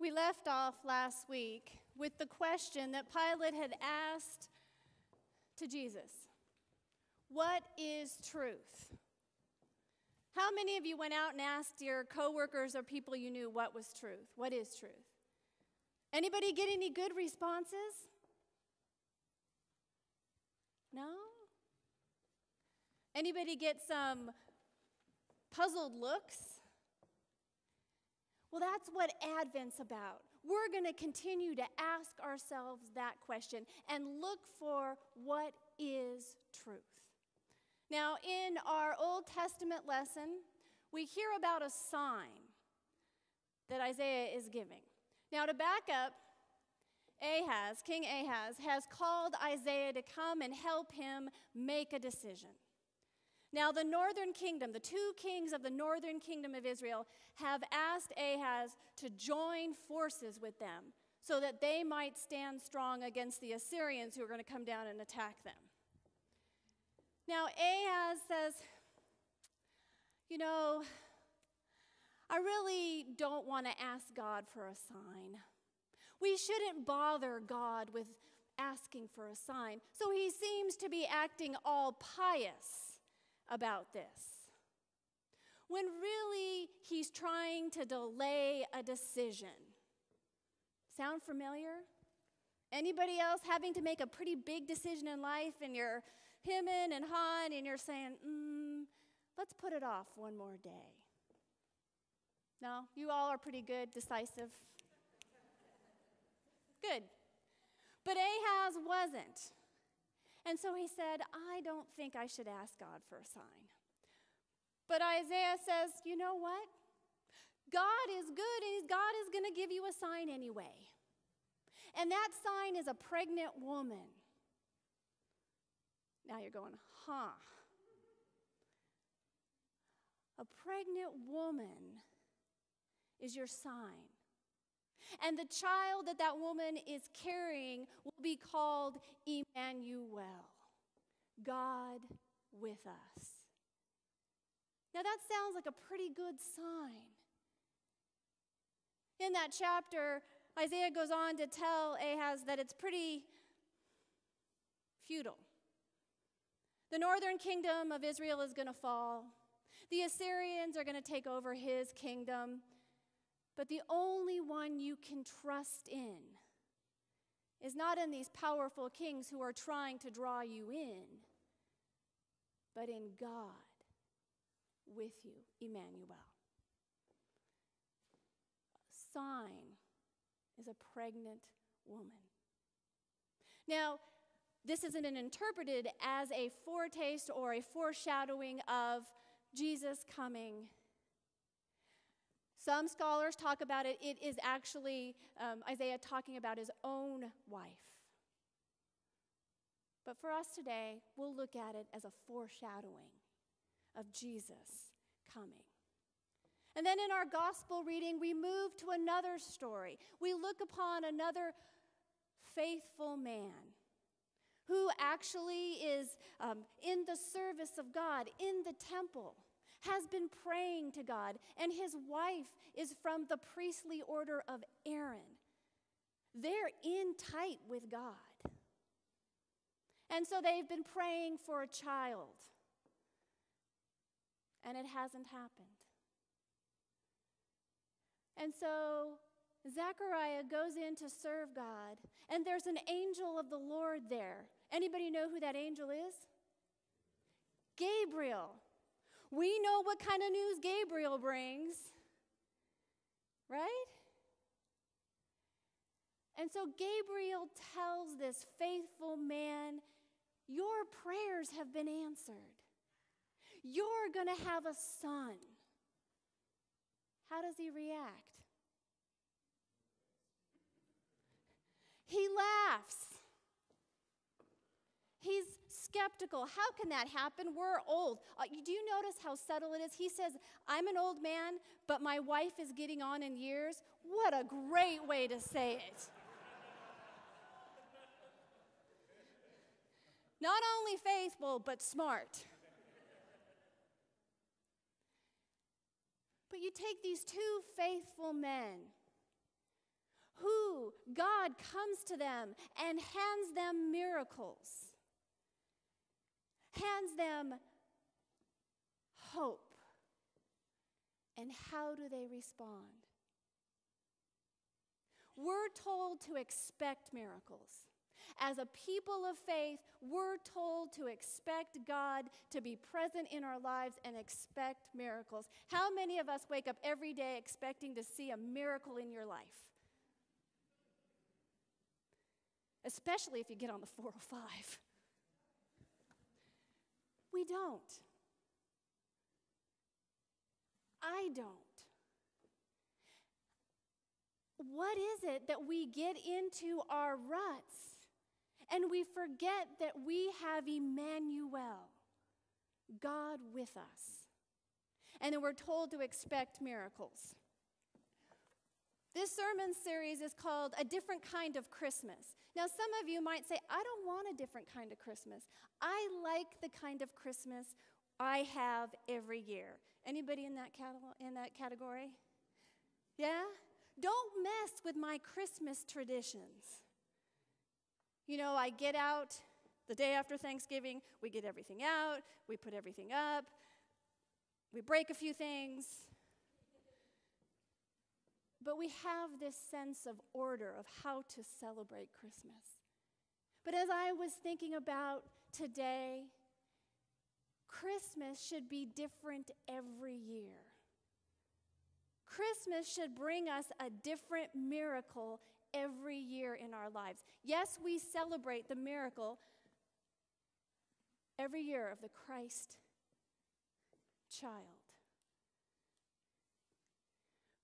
We left off last week with the question that Pilate had asked to Jesus. What is truth? How many of you went out and asked your coworkers or people you knew what was truth? What is truth? Anybody get any good responses? No? Anybody get some puzzled looks? Well, that's what Advent's about. We're going to continue to ask ourselves that question and look for what is truth. Now, in our Old Testament lesson, we hear about a sign that Isaiah is giving. Now, to back up, King Ahaz has called Isaiah to come and help him make a decision. Now, the northern kingdom, the two kings of the northern kingdom of Israel, have asked Ahaz to join forces with them so that they might stand strong against the Assyrians who are going to come down and attack them. Now, Ahaz says, I really don't want to ask God for a sign. We shouldn't bother God with asking for a sign. So he seems to be acting all pious about this, when really he's trying to delay a decision. Sound familiar? Anybody else having to make a pretty big decision in life and you're hemming and hawing and you're saying, let's put it off one more day? No? You all are pretty good, decisive. Good. But Ahaz wasn't. And so he said, I don't think I should ask God for a sign. But Isaiah says, you know what? God is good, and God is going to give you a sign anyway. And that sign is a pregnant woman. Now you're going, A pregnant woman is your sign. And the child that woman is carrying will be called Emmanuel, God with us. Now that sounds like a pretty good sign. In that chapter, Isaiah goes on to tell Ahaz that it's pretty futile. The northern kingdom of Israel is going to fall. The Assyrians are going to take over his kingdom. But the only one you can trust in is not in these powerful kings who are trying to draw you in, but in God with you, Emmanuel. A sign is a pregnant woman. Now, this isn't interpreted as a foretaste or a foreshadowing of Jesus coming. Some scholars talk about it. It is actually Isaiah talking about his own wife. But for us today, we'll look at it as a foreshadowing of Jesus coming. And then in our gospel reading, we move to another story. We look upon another faithful man who actually is in the service of God, in the temple, has been praying to God, and his wife is from the priestly order of Aaron. They're in tight with God. And so they've been praying for a child, and it hasn't happened. And so Zechariah goes in to serve God, and there's an angel of the Lord there. Anybody know who that angel is? Gabriel. We know what kind of news Gabriel brings, right? And so Gabriel tells this faithful man, your prayers have been answered. You're going to have a son. How does he react? He laughs. He's skeptical. How can that happen? We're old. Do you notice how subtle it is? He says, I'm an old man, but my wife is getting on in years. What a great way to say it. Not only faithful, but smart. But you take these two faithful men God comes to them and hands them miracles, hands them hope. And how do they respond? We're told to expect miracles. As a people of faith, we're told to expect God to be present in our lives and expect miracles. How many of us wake up every day expecting to see a miracle in your life? Especially if you get on the 405. We don't. I don't. What is it that we get into our ruts and we forget that we have Emmanuel, God with us, and then we're told to expect miracles? This sermon series is called A Different Kind of Christmas. Now, some of you might say, I don't want a different kind of Christmas. I like the kind of Christmas I have every year. Anybody in that category? Yeah? Don't mess with my Christmas traditions. You know, I get out the day after Thanksgiving, we get everything out, we put everything up, we break a few things. But we have this sense of order of how to celebrate Christmas. But as I was thinking about today, Christmas should be different every year. Christmas should bring us a different miracle every year in our lives. Yes, we celebrate the miracle every year of the Christ child.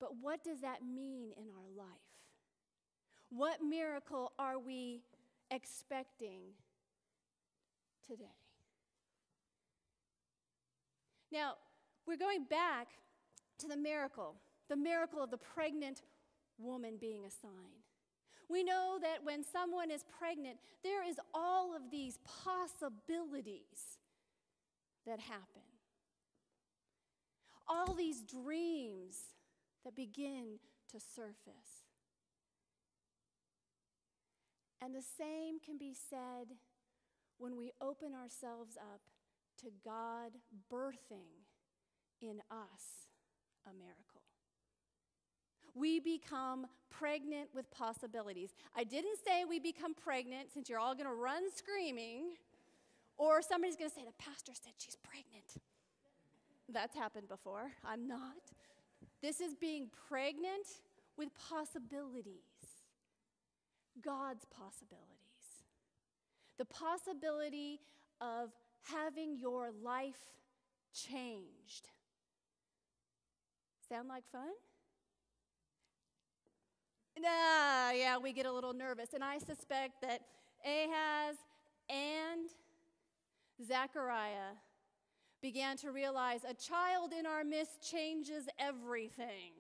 But what does that mean in our life? What miracle are we expecting today? Now, we're going back to the miracle of the pregnant woman being a sign. We know that when someone is pregnant, there is all of these possibilities that happen. All these dreams that begin to surface. And the same can be said when we open ourselves up to God birthing in us a miracle. We become pregnant with possibilities. I didn't say we become pregnant since you're all going to run screaming, or somebody's going to say, the pastor said she's pregnant. That's happened before. I'm not. This is being pregnant with possibilities. God's possibilities. The possibility of having your life changed. Sound like fun? Yeah, we get a little nervous. And I suspect that Ahaz and Zechariah began to realize a child in our midst changes everything,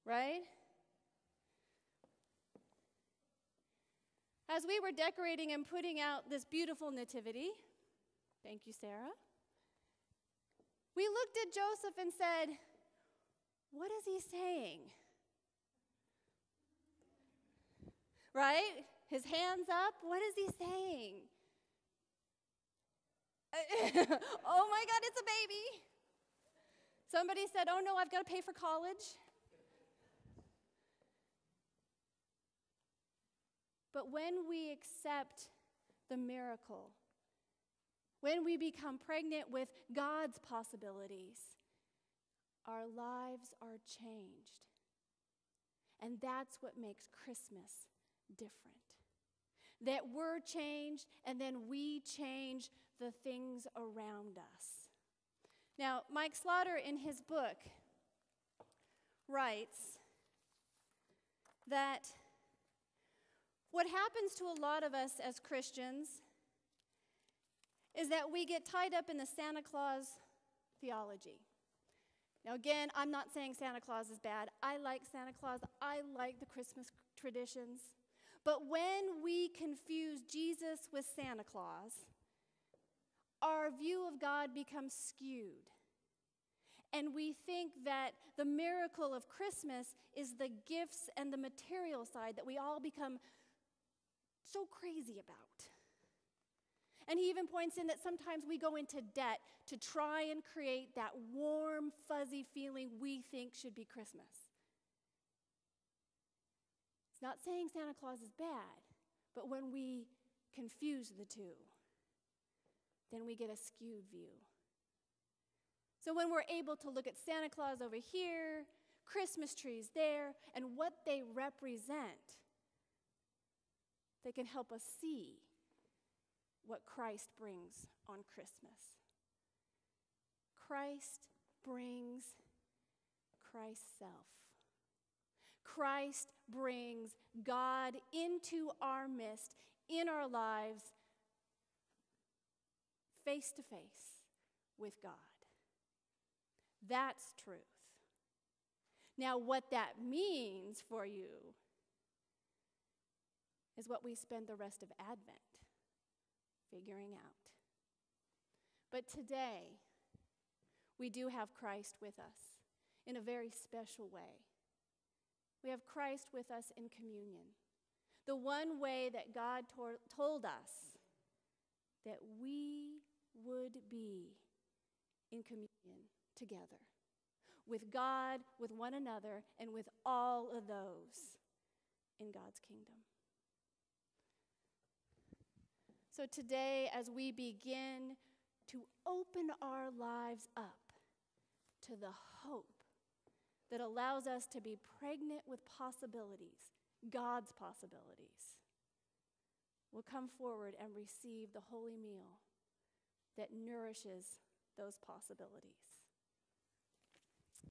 right? As we were decorating and putting out this beautiful nativity, thank you, Sarah, we looked at Joseph and said, what is he saying? Right? His hands up, what is he saying? Oh my God, it's a baby. Somebody said, oh no, I've got to pay for college. But when we accept the miracle, when we become pregnant with God's possibilities, our lives are changed. And that's what makes Christmas different. That we're changed, and then we change the things around us. Now, Mike Slaughter in his book writes that what happens to a lot of us as Christians is that we get tied up in the Santa Claus theology. Now again, I'm not saying Santa Claus is bad. I like Santa Claus. I like the Christmas traditions. But when we confuse Jesus with Santa Claus, our view of God becomes skewed. And we think that the miracle of Christmas is the gifts and the material side that we all become so crazy about. And he even points in that sometimes we go into debt to try and create that warm, fuzzy feeling we think should be Christmas. It's not saying Santa Claus is bad, but when we confuse the two, then we get a skewed view. So when we're able to look at Santa Claus over here, Christmas trees there, and what they represent, they can help us see what Christ brings on Christmas. Christ brings Christ's self. Christ brings God into our midst, in our lives, face to face with God. That's truth. Now, what that means for you is what we spend the rest of Advent figuring out. But today, we do have Christ with us in a very special way. We have Christ with us in communion. The one way that God told us that we would be in communion together with God, with one another, and with all of those in God's kingdom. So today, as we begin to open our lives up to the hope that allows us to be pregnant with possibilities, God's possibilities, we'll come forward and receive the holy meal that nourishes those possibilities.